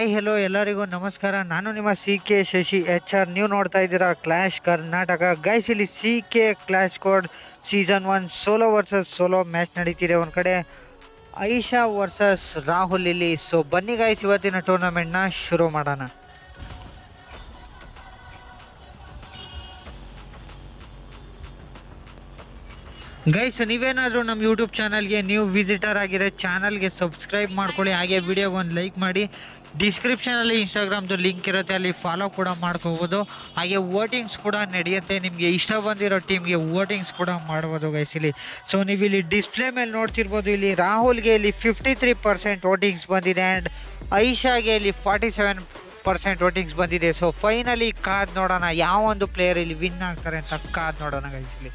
Hi hello ಎಲ್ಲರಿಗೂ ನಮಸ್ಕಾರ. ನಾನು ನಿಮ್ಮ CK ಶಶಿ HR. ನೀವು ನೋಡ್ತಾ ಇದ್ದೀರಾ ಕ್ಲಾಶ್ ಕರ್ನಾಟಕ. ಗೈಸ್, ಇಲ್ಲಿ CK clash code season 1 solo versus solo match ನಡೀತಿದೆ. ಒಂದು ಕಡೆ ಐಶಾ ವರ್ಸಸ್ ರಾಹುಲ್ ಇಲ್ಲಿ. ಸೊ ಬನ್ನಿ ಗೈಸ್, ಇವತ್ತಿನ ಟೂರ್ನಮೆಂಟ್ನ ಶುರು ಮಾಡೋಣ. ಗೈಸ್, ನೀವೇನಾದರೂ ನಮ್ಮ ಯೂಟ್ಯೂಬ್ ಚಾನಲ್ಗೆ ನೀವು ವಿಸಿಟರ್ ಆಗಿರೋ ಚಾನಲ್ಗೆ ಸಬ್ಸ್ಕ್ರೈಬ್ ಮಾಡ್ಕೊಳ್ಳಿ. ಹಾಗೆ ವಿಡಿಯೋಗೆ ಒಂದು ಲೈಕ್ ಮಾಡಿ. ಡಿಸ್ಕ್ರಿಪ್ಷನಲ್ಲಿ ಇನ್ಸ್ಟಾಗ್ರಾಮ್ದು ಲಿಂಕ್ ಇರುತ್ತೆ, ಅಲ್ಲಿ ಫಾಲೋ ಕೂಡ ಮಾಡ್ಕೋಬೋದು. ಹಾಗೆ ವೋಟಿಂಗ್ಸ್ ಕೂಡ ನಡೆಯುತ್ತೆ. ನಿಮಗೆ ಇಷ್ಟ ಬಂದಿರೋ ಟೀಮ್ಗೆ ವೋಟಿಂಗ್ಸ್ ಕೂಡ ಮಾಡ್ಬೋದು ಗೈಸ್ ಇಲ್ಲಿ. ಸೊ ನೀವು ಇಲ್ಲಿ ಡಿಸ್ಪ್ಲೇ ಮೇಲೆ ನೋಡ್ತಿರ್ಬೋದು, ಇಲ್ಲಿ ರಾಹುಲ್ಗೆ ಇಲ್ಲಿ 53% ವೋಟಿಂಗ್ಸ್ ಬಂದಿದೆ ಆ್ಯಂಡ್ ಐಶಾಗೆ ಇಲ್ಲಿ 47% ವೋಟಿಂಗ್ಸ್ ಬಂದಿದೆ. ಸೊ ಫೈನಲಿ ಕಾದ್ ನೋಡೋಣ ಯಾವ ಒಂದು ಪ್ಲೇಯರ್ ಇಲ್ಲಿ ವಿನ್ ಆಗ್ತಾರೆ ಅಂತ ಕಾದ್ ನೋಡೋಣ ಗೈಸ್ ಇಲ್ಲಿ.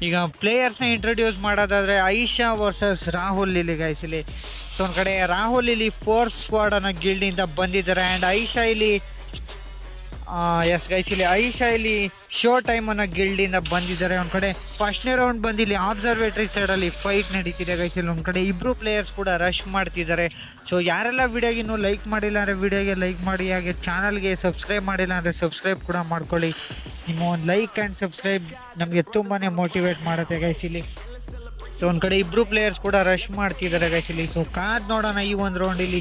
ಈಗ ಪ್ಲೇಯರ್ಸ್ನ ಇಂಟ್ರೊಡ್ಯೂಸ್ ಮಾಡೋದಾದರೆ ಐಶಾ ವರ್ಸಸ್ ರಾಹುಲ್ ಇಲ್ಲಿ ಗೈಸ್ ಇಲ್ಲಿ. ಸೊ ಒಂದು ಕಡೆ ರಾಹುಲ್ ಇಲ್ಲಿ ಫೋರ್ಸ್ ಸ್ಕ್ವಾಡ್ ಅನ್ನೋ ಗಿಲ್ಡಿಂದ ಬಂದಿದ್ದಾರೆ ಆ್ಯಂಡ್ ಐಶಾ ಇಲ್ಲಿ ಐಶಾ ಇಲ್ಲಿ ಶೋ ಟೈಮ್ ಅನ್ನೋ ಗಿಲ್ಡಿಂದ ಬಂದಿದ್ದಾರೆ. ಒಂದು ಕಡೆ ಫಸ್ಟ್ನೇ ರೌಂಡ್ ಬಂದು ಇಲ್ಲಿ ಆಬ್ಸರ್ವೇಟ್ರಿ ಸೈಡಲ್ಲಿ ಫೈಟ್ ನಡೀತಿದೆ ಗೈಸ್ ಇಲ್ಲಿ. ಒಂದು ಕಡೆ ಇಬ್ಬರು ಪ್ಲೇಯರ್ಸ್ ಕೂಡ ರಶ್ ಮಾಡ್ತಿದ್ದಾರೆ. ಸೊ ಯಾರೆಲ್ಲ ವಿಡಿಯೋಗೆ ಇನ್ನೂ ಲೈಕ್ ಮಾಡಿಲ್ಲ ಅಂದರೆ ವಿಡಿಯೋಗೆ ಲೈಕ್ ಮಾಡಿ. ಹಾಗೆ ಚಾನಲ್ಗೆ ಸಬ್ಸ್ಕ್ರೈಬ್ ಮಾಡಿಲ್ಲ ಅಂದರೆ ಸಬ್ಸ್ಕ್ರೈಬ್ ಕೂಡ ಮಾಡ್ಕೊಳ್ಳಿ. ನಿಮ್ಮ ಒಂದು ಲೈಕ್ ಆ್ಯಂಡ್ ಸಬ್ಸ್ಕ್ರೈಬ್ ನಮಗೆ ತುಂಬಾ ಮೋಟಿವೇಟ್ ಮಾಡುತ್ತೆ ಗೈಸ್ ಇಲ್ಲಿ. ಸೊ ಒಂದು ಕಡೆ ಇಬ್ಬರು ಪ್ಲೇಯರ್ಸ್ ಕೂಡ ರಶ್ ಮಾಡ್ತಿದ್ದಾರೆ ಗೈಸ್ ಇಲ್ಲಿ. ಸೊ ಕಾದ್ ನೋಡೋಣ ಈ ಒಂದು ರೌಂಡ್ ಇಲ್ಲಿ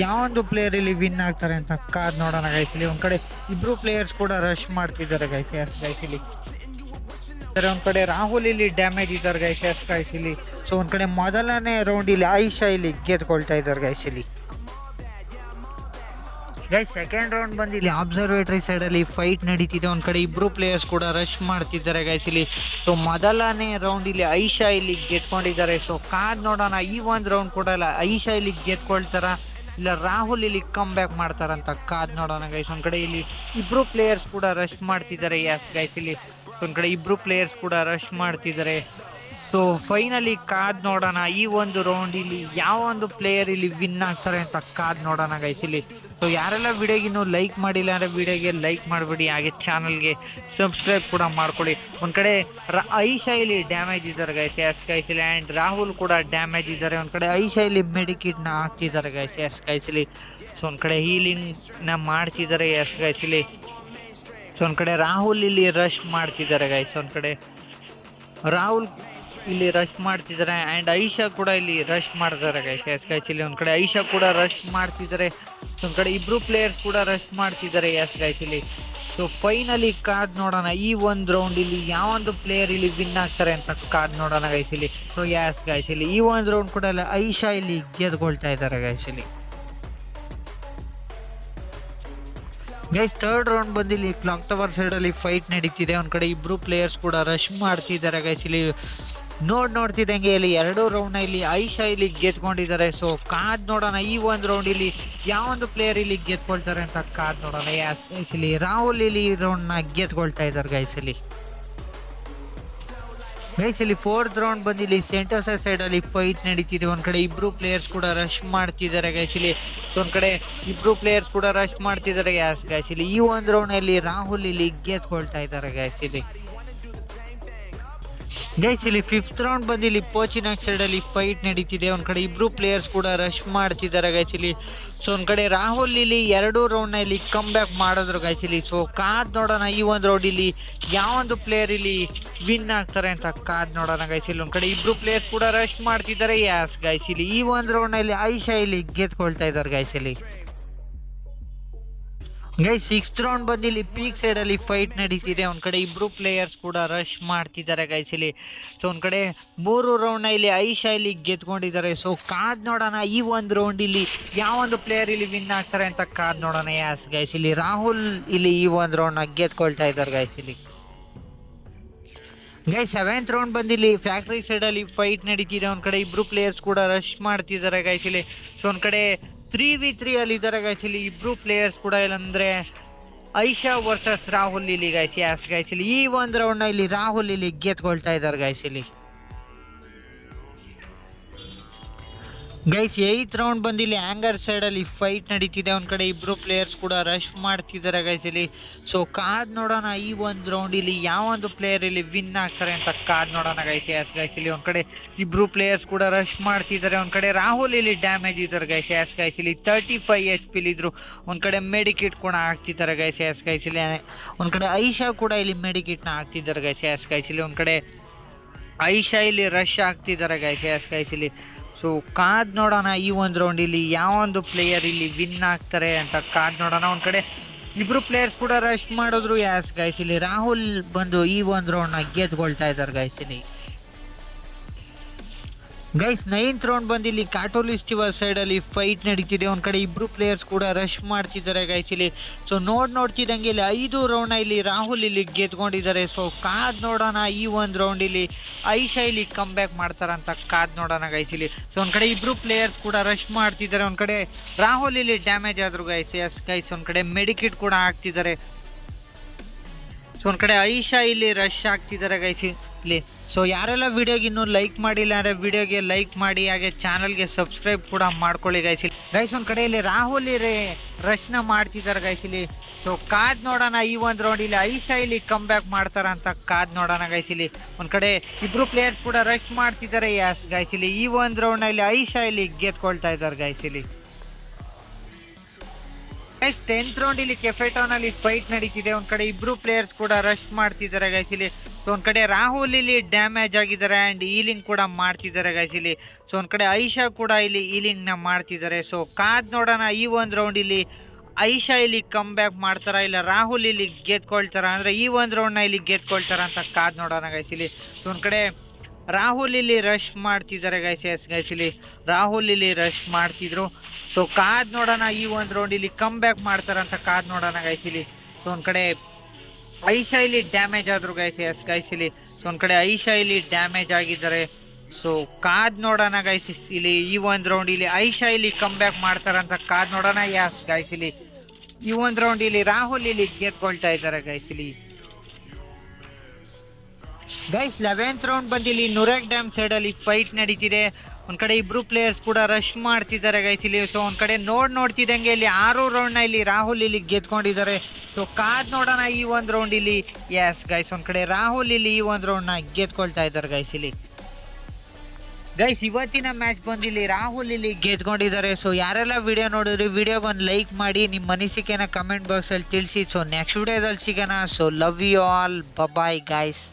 ಯಾವೊಂದು ಪ್ಲೇಯರ್ ಇಲ್ಲಿ ವಿನ್ ಆಗ್ತಾರೆ ಅಂತ ಕಾದ್ ನೋಡೋಣ ಗೈಸ್ ಇಲ್ಲಿ. ಒಂದು ಕಡೆ ಇಬ್ಬರು ಪ್ಲೇಯರ್ಸ್ ಕೂಡ ರಶ್ ಮಾಡ್ತಿದ್ದಾರೆ ಗೈಸ್ ಗೈಸ್ ಇಲ್ಲಿ. ಒಂದು ಕಡೆ ರಾಹುಲ್ ಇಲ್ಲಿ ಡ್ಯಾಮೇಜ್ ಇದ್ದಾರೆ ಗೈಸ್ ಇಲ್ಲಿ. ಸೊ ಒಂದು ಕಡೆ ಮೊದಲನೇ ರೌಂಡ್ ಇಲ್ಲಿ ಐಶಾ ಇಲ್ಲಿ ಗೆದ್ಕೊಳ್ತಾ ಇದ್ದಾರೆ ಗೈಸ್ ಇಲ್ಲಿ. ಗೈಸ್ ಸೆಕೆಂಡ್ ರೌಂಡ್ ಬಂದು ಇಲ್ಲಿ ಅಬ್ಸರ್ವೇಟ್ರಿ ಸೈಡಲ್ಲಿ ಫೈಟ್ ನಡೀತಿದೆ. ಒಂದು ಕಡೆ ಇಬ್ಬರು ಪ್ಲೇಯರ್ಸ್ ಕೂಡ ರಶ್ ಮಾಡ್ತಿದ್ದಾರೆ ಗೈಸ್ ಇಲ್ಲಿ. ಸೊ ಮೊದಲನೇ ರೌಂಡ್ ಇಲ್ಲಿ ಐಶಾ ಇಲ್ಲಿ ಗೆದ್ಕೊಂಡಿದ್ದಾರೆ. ಸೊ ಕಾದ್ ನೋಡೋಣ ಈ ಒಂದು ರೌಂಡ್ ಕೂಡ ಇಲ್ಲ ಐಶಾ ಇಲ್ಲಿ ಗೆದ್ಕೊಳ್ತಾರ ಇಲ್ಲ ರಾಹುಲ್ ಇಲ್ಲಿ ಕಮ್ ಬ್ಯಾಕ್ ಮಾಡ್ತಾರಂತ ಕಾದ್ ನೋಡೋಣ ಗೈಸ್. ಒಂದು ಕಡೆ ಇಲ್ಲಿ ಇಬ್ಬರು ಪ್ಲೇಯರ್ಸ್ ಕೂಡ ರಶ್ ಮಾಡ್ತಿದ್ದಾರೆ ಗೈಸ್ ಇಲ್ಲಿ. ಒಂದು ಕಡೆ ಇಬ್ಬರು ಪ್ಲೇಯರ್ಸ್ ಕೂಡ ರಶ್ ಮಾಡ್ತಿದ್ದಾರೆ. ಸೊ ಫೈನಲಿ ಕಾದ್ ನೋಡೋಣ ಈ ಒಂದು ರೌಂಡ್ ಇಲ್ಲಿ ಯಾವ ಒಂದು ಪ್ಲೇಯರ್ ಇಲ್ಲಿ ವಿನ್ ಆಗ್ತಾರೆ ಅಂತ ಕಾದ್ ನೋಡೋಣ ಗೈಸ್ ಇಲ್ಲಿ. ಸೊ ಯಾರೆಲ್ಲ ವಿಡಿಯೋಗಿನ್ನೂ ಲೈಕ್ ಮಾಡಿಲ್ಲ ಅಂದರೆ ವಿಡಿಯೋಗೆ ಲೈಕ್ ಮಾಡಿಬಿಡಿ. ಹಾಗೆ ಚಾನಲ್ಗೆ ಸಬ್ಸ್ಕ್ರೈಬ್ ಕೂಡ ಮಾಡ್ಕೊಳ್ಳಿ. ಒಂದು ಕಡೆ ಐಶಾ ಇಲ್ಲಿ ಡ್ಯಾಮೇಜ್ ಇದ್ದಾರೆ ಗೈಸ್ ಇಲ್ಲಿ ಆ್ಯಂಡ್ ರಾಹುಲ್ ಕೂಡ ಡ್ಯಾಮೇಜ್ ಇದ್ದಾರೆ. ಒಂದು ಕಡೆ ಐಶಾ ಇಲ್ಲಿ ಮೆಡಿಕಿಟ್ನ ಹಾಕ್ತಿದ್ದಾರೆ ಗೈಸ್ ಇಲ್ಲಿ. ಸೊ ಒಂದು ಕಡೆ ಹೀಲಿಂಗ್ನ ಮಾಡ್ತಿದ್ದಾರೆ ಗೈಸ್ ಇಲ್ಲಿ. ಸೊ ಒಂದು ಕಡೆ ರಾಹುಲ್ ಇಲ್ಲಿ ರಶ್ ಮಾಡ್ತಿದ್ದಾರೆ ಗೈಸ್. ಒಂದು ಕಡೆ ರಾಹುಲ್ ಇಲ್ಲಿ ರಶ್ ಮಾಡ್ತಿದ್ದಾರೆ ಆ್ಯಂಡ್ ಐಶಾ ಕೂಡ ಇಲ್ಲಿ ರಶ್ ಮಾಡ್ತಾರೆ ಗೈಸ್ ಇಲ್ಲಿ. ಒಂದು ಕಡೆ ಐಶಾ ಕೂಡ ರಶ್ ಮಾಡ್ತಿದ್ದಾರೆ. ಒಂದು ಕಡೆ ಇಬ್ಬರು ಪ್ಲೇಯರ್ಸ್ ಕೂಡ ರಶ್ ಮಾಡ್ತಿದ್ದಾರೆ ಗೈಸ್ ಇಲ್ಲಿ. ಸೊ ಫೈನಲಿ ಕಾದ್ ನೋಡೋಣ ಈ ಒಂದು ರೌಂಡ್ ಇಲ್ಲಿ ಯಾವೊಂದು ಪ್ಲೇಯರ್ ಇಲ್ಲಿ ವಿನ್ ಆಗ್ತಾರೆ ಅಂತ ಕಾದ್ ನೋಡೋಣ ಗೈಸ್ ಇಲ್ಲಿ. ಸೊ ಗೈಸ್ ಇಲ್ಲಿ ಈ ಒಂದು ರೌಂಡ್ ಕೂಡ ಐಶಾ ಇಲ್ಲಿ ಗೆದ್ಕೊಳ್ತಾ ಇದ್ದಾರೆ ಗೈಸ್ ಇಲ್ಲಿ. ಗೈಸ್ ಥರ್ಡ್ ರೌಂಡ್ ಬಂದು ಇಲ್ಲಿ ಕ್ಲಾಕ್ ಟವರ್ ಸೈಡಲ್ಲಿ ಫೈಟ್ ನಡೀತಿದೆ. ಒಂದು ಕಡೆ ಇಬ್ಬರು ಪ್ಲೇಯರ್ಸ್ ಕೂಡ ರಶ್ ಮಾಡ್ತಿದ್ದಾರೆ ಗೈಸ್ ಇಲ್ಲಿ. ನೋಡ್ತಿದ್ದಂಗೆ ಇಲ್ಲಿ ಎರಡು ರೌಂಡ್ನ ಇಲ್ಲಿ ಐಶಾ ಇಲ್ಲಿ ಗೆದ್ಕೊಂಡಿದ್ದಾರೆ. ಸೊ ಕಾದ್ ನೋಡೋಣ ಈ ಒಂದು ರೌಂಡ್ ಇಲ್ಲಿ ಯಾವೊಂದು ಪ್ಲೇಯರ್ ಇಲ್ಲಿ ಗೆದ್ಕೊಳ್ತಾರೆ ಅಂತ ಕಾದ್ ನೋಡೋಣ ಗೈಸ್ ಇಲ್ಲಿ. ರಾಹುಲ್ ಇಲ್ಲಿ ಈ ರೌಂಡ್ನ ಗೆದ್ಕೊಳ್ತಾ ಇದ್ದಾರೆ ಗೈಸ್ ಇಲ್ಲಿ. ಗೈಸ್ ಇಲ್ಲಿ ಫೋರ್ತ್ ರೌಂಡ್ ಬಂದು ಇಲ್ಲಿ ಸೆಂಟರ್ ಸೈಡಲ್ಲಿ ಫೈಟ್ ನಡೀತಿದೆ. ಒಂದು ಕಡೆ ಇಬ್ಬರು ಪ್ಲೇಯರ್ಸ್ ಕೂಡ ರಶ್ ಮಾಡ್ತಿದ್ದಾರೆ ಗೈಸ್ ಇಲ್ಲಿ. ಒಂದು ಕಡೆ ಇಬ್ಬರು ಪ್ಲೇಯರ್ಸ್ ಕೂಡ ರಶ್ ಮಾಡ್ತಿದ್ದಾರೆ ಗೈಸ್ ಇಲ್ಲಿ. ಈ ಒಂದು ರೌಂಡ್ನಲ್ಲಿ ರಾಹುಲ್ ಇಲ್ಲಿ ಗೆದ್ಕೊಳ್ತಾ ಇದ್ದಾರೆ ಗೈಸ್ ಇಲ್ಲಿ. ಗೈಸ್ ಇಲ್ಲಿ ಫಿಫ್ತ್ ರೌಂಡ್ ಬಂದು ಇಲ್ಲಿ ಪೋಚಿನಾಗ್ ಸೈಡಲ್ಲಿ ಫೈಟ್ ನಡೀತಿದೆ. ಒಂದು ಕಡೆ ಇಬ್ಬರು ಪ್ಲೇಯರ್ಸ್ ಕೂಡ ರಶ್ ಮಾಡ್ತಿದ್ದಾರೆ ಗೈಸ್ ಇಲ್ಲಿ. ಸೊ ಒಂದು ಕಡೆ ರಾಹುಲ್ ಇಲ್ಲಿ ಎರಡು ರೌಂಡ್ನ ಇಲ್ಲಿ ಕಮ್ ಬ್ಯಾಕ್ ಮಾಡಿದ್ರು ಗೈಸ್ ಇಲ್ಲಿ. ಸೊ ಕಾದ್ ನೋಡೋಣ ಈ ಒಂದು ರೌಂಡ್ ಇಲ್ಲಿ ಯಾವೊಂದು ಪ್ಲೇಯರ್ ಇಲ್ಲಿ ವಿನ್ ಆಗ್ತಾರೆ ಅಂತ ಕಾದ್ ನೋಡೋಣ ಗೈಸ್ ಇಲ್ಲಿ. ಒಂದು ಕಡೆ ಇಬ್ಬರು ಪ್ಲೇಯರ್ಸ್ ಕೂಡ ರಶ್ ಮಾಡ್ತಿದ್ದಾರೆ ಗೈಸ್ ಇಲ್ಲಿ. ಈ ಒಂದು ರೌಂಡ್ನಲ್ಲಿ ಐಶಾ ಇಲ್ಲಿ ಗೆದ್ಕೊಳ್ತಾ ಇದ್ದಾರೆ ಗೈಸ್ ಇಲ್ಲಿ. ಗೈಸ್ ಸಿಕ್ಸ್ತ್ ರೌಂಡ್ ಬಂದು ಇಲ್ಲಿ ಪೀಕ್ ಸೈಡಲ್ಲಿ ಫೈಟ್ ನಡೀತಿದೆ. ಒಂದು ಕಡೆ ಇಬ್ಬರು ಪ್ಲೇಯರ್ಸ್ ಕೂಡ ರಶ್ ಮಾಡ್ತಿದ್ದಾರೆ ಗೈಸ್ ಇಲ್ಲಿ. ಸೊ ಒಂದು ಕಡೆ ಮೂರು ರೌಂಡ್ನ ಇಲ್ಲಿ ಐಶಾ ಇಲ್ಲಿ ಗೆದ್ಕೊಂಡಿದ್ದಾರೆ. ಸೊ ಕಾದ್ ನೋಡೋಣ ಈ ಒಂದು ರೌಂಡ್ ಇಲ್ಲಿ ಯಾವೊಂದು ಪ್ಲೇಯರ್ ಇಲ್ಲಿ ವಿನ್ ಆಗ್ತಾರೆ ಅಂತ ಕಾದ್ ನೋಡೋಣ ಗೈಸ್ ಇಲ್ಲಿ. ರಾಹುಲ್ ಇಲ್ಲಿ ಈ ಒಂದು ರೌಂಡ್ನ ಗೆದ್ಕೊಳ್ತಾ ಇದ್ದಾರೆ ಗೈಸ್ ಇಲ್ಲಿ. ಗೈಸ್ ಸೆವೆಂತ್ ರೌಂಡ್ ಬಂದು ಇಲ್ಲಿ ಫ್ಯಾಕ್ಟ್ರಿ ಸೈಡಲ್ಲಿ ಫೈಟ್ ನಡೀತಿದೆ. ಒಂದು ಕಡೆ ಇಬ್ಬರು ಪ್ಲೇಯರ್ಸ್ ಕೂಡ ರಶ್ ಮಾಡ್ತಿದ್ದಾರೆ ಗೈಸ್ ಇಲ್ಲಿ. ಸೊ ಒಂದು ಕಡೆ 3v3 ಅಲ್ಲಿ ಇದ್ದಾರೆ ಗೈಸ್ ಇಲ್ಲಿ ಇಬ್ಬರು ಪ್ಲೇಯರ್ಸ್ ಕೂಡ. ಇಲ್ಲಂದರೆ ಐಶಾ ವರ್ಸಸ್ ರಾಹುಲ್ ಇಲ್ಲಿ ಗೈಸ್ ಇಲ್ಲಿ. ಈ ಒಂದು ರೌಂಡ್ನ ಇಲ್ಲಿ ರಾಹುಲ್ ಇಲ್ಲಿ ಗೆದ್ಕೊಳ್ತಾ ಇದ್ದಾರೆ ಗೈಸ್ ಇಲ್ಲಿ. ಗೈಸ್ 8th ರೌಂಡ್ ಬಂದು ಇಲ್ಲಿ ಆ್ಯಂಗರ್ ಸೈಡಲ್ಲಿ ಫೈಟ್ ನಡೀತಿದೆ. ಒಂದು ಕಡೆ ಇಬ್ಬರು ಪ್ಲೇಯರ್ಸ್ ಕೂಡ ರಶ್ ಮಾಡ್ತಿದ್ದಾರೆ ಗೈಸ್ ಇಲ್ಲಿ. ಸೊ ಕಾದ್ ನೋಡೋಣ ಈ ಒಂದು ರೌಂಡ್ ಇಲ್ಲಿ ಯಾವ ಒಂದು ಪ್ಲೇಯರ್ ಇಲ್ಲಿ ವಿನ್ ಆಗ್ತಾರೆ ಅಂತ ಕಾದ್ ನೋಡೋಣ ಗೈಸ್. ಗೈಸ್ ಇಲ್ಲಿ ಒಂದು ಕಡೆ ಇಬ್ಬರು ಪ್ಲೇಯರ್ಸ್ ಕೂಡ ರಶ್ ಮಾಡ್ತಿದ್ದಾರೆ. ಒಂದು ಕಡೆ ರಾಹುಲ್ ಇಲ್ಲಿ ಡ್ಯಾಮೇಜ್ ಇದ್ದಾರೆ ಗೈಸ್ ಇಲ್ಲಿ 35 HP ಇದ್ರು. ಒಂದು ಕಡೆ ಮೆಡಿಕಿಟ್ ಕೂಡ ಹಾಕ್ತಿದ್ದಾರೆ ಗೈಸ್ ಇಲ್ಲಿ. ಒಂದು ಕಡೆ ಐಶಾ ಕೂಡ ಇಲ್ಲಿ ಮೆಡಿಕಿಟ್ನ ಹಾಕ್ತಿದ್ದಾರೆ ಗೈಸ್ ಇಲ್ಲಿ. ಒಂದು ಕಡೆ ಐಶಾ ಇಲ್ಲಿ ರಶ್ ಆಗ್ತಿದ್ದಾರೆ ಗೈಸ್ ಇಲ್ಲಿ. ಸೊ ಕಾದ್ ನೋಡೋಣ ಈ ಒಂದು ರೌಂಡ್ ಇಲ್ಲಿ ಯಾವ ಒಂದು ಪ್ಲೇಯರ್ ಇಲ್ಲಿ ವಿನ್ ಆಗ್ತಾರೆ ಅಂತ ಕಾದ್ ನೋಡೋಣ. ಒಂದು ಕಡೆ ಇಬ್ಬರು ಪ್ಲೇಯರ್ಸ್ ಕೂಡ ರಶ್ ಮಾಡಿದ್ರು ಗೈಸ್ ಇಲ್ಲಿ. ರಾಹುಲ್ ಬಂದು ಈ ಒಂದು ರೌಂಡ್ನ ಗೆದ್ಕೊಳ್ತಾ ಇದ್ದಾರೆ ಗೈಸ್ ಇಲ್ಲಿ. ಗೈಸ್ 9th ರೌಂಡ್ ಬಂದು ಇಲ್ಲಿ ಕಾಟೋಲಿಸ್ಟಿವಲ್ ಸೈಡಲ್ಲಿ ಫೈಟ್ ನಡೀತಿದೆ. ಒಂದು ಕಡೆ ಇಬ್ಬರು ಪ್ಲೇಯರ್ಸ್ ಕೂಡ ರಶ್ ಮಾಡ್ತಿದ್ದಾರೆ ಗೈಸ್ ಇಲ್ಲಿ. ಸೊ ನೋಡ್ತಿದ್ದಂಗೆ ಇಲ್ಲಿ 5 ರೌಂಡ್ನ ಇಲ್ಲಿ ರಾಹುಲ್ ಇಲ್ಲಿ ಗೆದ್ಕೊಂಡಿದ್ದಾರೆ. ಸೊ ಕಾದ್ ನೋಡೋಣ ಈ ಒಂದು ರೌಂಡ್ ಇಲ್ಲಿ ಐಶಾ ಇಲ್ಲಿ ಕಮ್ ಬ್ಯಾಕ್ ಮಾಡ್ತಾರಂತ ಕಾದ್ ನೋಡೋಣ ಗೈಸ್ ಇಲ್ಲಿ. ಸೊ ಒಂದು ಕಡೆ ಇಬ್ಬರು ಪ್ಲೇಯರ್ಸ್ ಕೂಡ ರಶ್ ಮಾಡ್ತಿದ್ದಾರೆ. ಒಂದು ಕಡೆ ರಾಹುಲ್ ಇಲ್ಲಿ ಡ್ಯಾಮೇಜ್ ಆದರು ಗೈಸ್. ಒಂದು ಕಡೆ ಮೆಡಿಕಿಟ್ ಕೂಡ ಹಾಕ್ತಿದ್ದಾರೆ. ಸೊ ಒಂದು ಕಡೆ ಐಶಾ ಇಲ್ಲಿ ರಶ್ ಆಗ್ತಿದ್ದಾರೆ ಗೈಸ್ ಇಲ್ಲಿ. ಸೊ ಯಾರೆಲ್ಲ ವಿಡಿಯೋಗೆ ಇನ್ನೂ ಲೈಕ್ ಮಾಡಿಲ್ಲ ಅಂದರೆ ವಿಡಿಯೋಗೆ ಲೈಕ್ ಮಾಡಿ, ಹಾಗೆ ಚಾನಲ್ಗೆ ಸಬ್ಸ್ಕ್ರೈಬ್ ಕೂಡ ಮಾಡ್ಕೊಳ್ಳಿ ಗೈಸ್ ಇಲ್ಲಿ. ಗೈಸ್ ಒಂದು ಕಡೆ ಇಲ್ಲಿ ರಾಹುಲ್ ರಶ್ನ ಮಾಡ್ತಿದ್ದಾರೆ ಗೈಸ್ ಇಲ್ಲಿ. ಸೊ ಕಾದ್ ನೋಡೋಣ ಈ ಒಂದು ರೌಂಡ್ ಇಲ್ಲಿ ಐಶಾ ಇಲ್ಲಿ ಕಮ್ ಬ್ಯಾಕ್ ಮಾಡ್ತಾರಂತ ಕಾದ್ ನೋಡೋಣ ಗೈಸ್ ಇಲ್ಲಿ. ಒಂದು ಕಡೆ ಇಬ್ಬರು ಪ್ಲೇಯರ್ಸ್ ಕೂಡ ರಶ್ ಮಾಡ್ತಿದ್ದಾರೆ ಗೈಸ್ ಇಲ್ಲಿ. ಈ ಒಂದು ರೌಂಡ್ನಲ್ಲಿ ಐಶಾ ಇಲ್ಲಿ ಗೆದ್ಕೊಳ್ತಾ ಇದ್ದಾರೆ ಗೈಸ್ ಇಲ್ಲಿ. ಗೈಸ್ 10th ರೌಂಡ್ ಇಲ್ಲಿ ಕೆಫೆ ಟೌನ್ ಅಲ್ಲಿ ಫೈಟ್ ನಡೀತಿದೆ. ಒಂದು ಕಡೆ ಇಬ್ರು ಪ್ಲೇಯರ್ಸ್ ಕೂಡ ರಶ್ ಮಾಡ್ತಿದ್ದಾರೆ ಗೈಸ್ ಇಲ್ಲಿ. ಸೊ ಒಂದು ಕಡೆ ರಾಹುಲ್ ಇಲ್ಲಿ ಡ್ಯಾಮೇಜ್ ಆಗಿದ್ದಾರೆ ಆ್ಯಂಡ್ ಈಲಿಂಗ್ ಕೂಡ ಮಾಡ್ತಿದ್ದಾರೆ ಗೈಸ್ ಇಲ್ಲಿ. ಸೊ ಒಂದು ಕಡೆ ಐಶಾ ಕೂಡ ಇಲ್ಲಿ ಈಲಿಂಗ್ನ ಮಾಡ್ತಿದ್ದಾರೆ. ಸೊ ಕಾದ್ ನೋಡೋಣ ಈ ಒಂದು ರೌಂಡ್ ಇಲ್ಲಿ ಐಶಾ ಇಲ್ಲಿ ಕಮ್ ಬ್ಯಾಕ್ ಮಾಡ್ತಾರ ಇಲ್ಲ ರಾಹುಲ್ ಇಲ್ಲಿ ಗೆದ್ಕೊಳ್ತಾರ, ಅಂದರೆ ಈ ಒಂದು ರೌಂಡ್ನ ಇಲ್ಲಿ ಗೆದ್ಕೊಳ್ತಾರ ಅಂತ ಕಾದ್ ನೋಡೋಣ ಗೈಸ್ ಇಲ್ಲಿ. ಸೊ ಒಂದು ಕಡೆ ರಾಹುಲ್ ಇಲ್ಲಿ ರಶ್ ಮಾಡ್ತಿದ್ದಾರೆ ಗೈಸ್ ಇಲ್ಲಿ. ರಾಹುಲ್ ಇಲ್ಲಿ ರಶ್ ಮಾಡ್ತಿದ್ರು. ಸೊ ಕಾದ್ ನೋಡೋಣ ಈ ಒಂದು ರೌಂಡ್ ಇಲ್ಲಿ ಕಮ್ ಬ್ಯಾಕ್ ಮಾಡ್ತಾರಂತ ಕಾದ್ ನೋಡೋಣ ಗೈಸ್ ಇಲ್ಲಿ. ಸೊ ಒಂದು ಕಡೆ ಐಶಾ ಇಲ್ಲಿ ಡ್ಯಾಮೇಜ್ ಆದರು ಗೈಸ್ ಇಲ್ಲಿ. ಸೊ ಒಂದು ಕಡೆ ಐಶಾ ಇಲ್ಲಿ ಡ್ಯಾಮೇಜ್ ಆಗಿದ್ದಾರೆ. ಸೊ ಕಾದ್ ನೋಡೋಣ ಗೈಸ್ ಇಲ್ಲಿ ಈ ಒಂದು ರೌಂಡ್ ಇಲ್ಲಿ ಐಶಾ ಇಲ್ಲಿ ಕಮ್ ಬ್ಯಾಕ್ ಮಾಡ್ತಾರಂತ ಕಾದ್ ನೋಡೋಣ ಗೈಸ್ ಇಲ್ಲಿ. ಈ ಒಂದು ರೌಂಡ್ ಇಲ್ಲಿ ರಾಹುಲ್ ಇಲ್ಲಿ ಗೆದ್ಕೊಳ್ತಾ ಇದ್ದಾರೆ ಗೈಸ್ ಇಲ್ಲಿ. ಗೈಸ್ 11th ರೌಂಡ್ ಬಂದು ಇಲ್ಲಿ ನುರೆಕ್ ಡ್ಯಾಮ್ ಸೈಡಲ್ಲಿ ಫೈಟ್ ನಡೀತಿದೆ. ಒಂದು ಕಡೆ ಇಬ್ಬರು ಪ್ಲೇಯರ್ಸ್ ಕೂಡ ರಶ್ ಮಾಡ್ತಿದ್ದಾರೆ ಗೈಸ್ ಇಲ್ಲಿ. ಸೊ ಒಂದು ಕಡೆ ನೋಡ್ತಿದ್ದಂಗೆ ಇಲ್ಲಿ 6 ರೌಂಡ್ನ ಇಲ್ಲಿ ರಾಹುಲ್ ಇಲ್ಲಿ ಗೆದ್ಕೊಂಡಿದ್ದಾರೆ. ಸೊ ಕಾದ್ ನೋಡೋಣ ಈ ಒಂದು ರೌಂಡ್ ಇಲ್ಲಿ ಗೈಸ್. ಒಂದು ಕಡೆ ರಾಹುಲ್ ಇಲ್ಲಿ ಈ ಒಂದು ರೌಂಡ್ನ ಗೆದ್ಕೊಳ್ತಾ ಇದ್ದಾರೆ ಗೈಸ್ ಇಲ್ಲಿ. ಗೈಸ್ ಇವತ್ತಿನ ಮ್ಯಾಚ್ ಬಂದು ಇಲ್ಲಿ ರಾಹುಲ್ ಇಲ್ಲಿ ಗೆದ್ಕೊಂಡಿದ್ದಾರೆ. ಸೊ ಯಾರೆಲ್ಲ ವಿಡಿಯೋ ನೋಡಿದ್ರಿ ವಿಡಿಯೋ ಬಂದು ಲೈಕ್ ಮಾಡಿ, ನಿಮ್ಮ ಅನಿಸಿಕೆನ ಕಮೆಂಟ್ ಬಾಕ್ಸಲ್ಲಿ ತಿಳಿಸಿ. ಸೊ ನೆಕ್ಸ್ಟ್ ವಿಡಿಯೋದಲ್ಲಿ ಸಿಗೋಣ. So love you all, bye guys.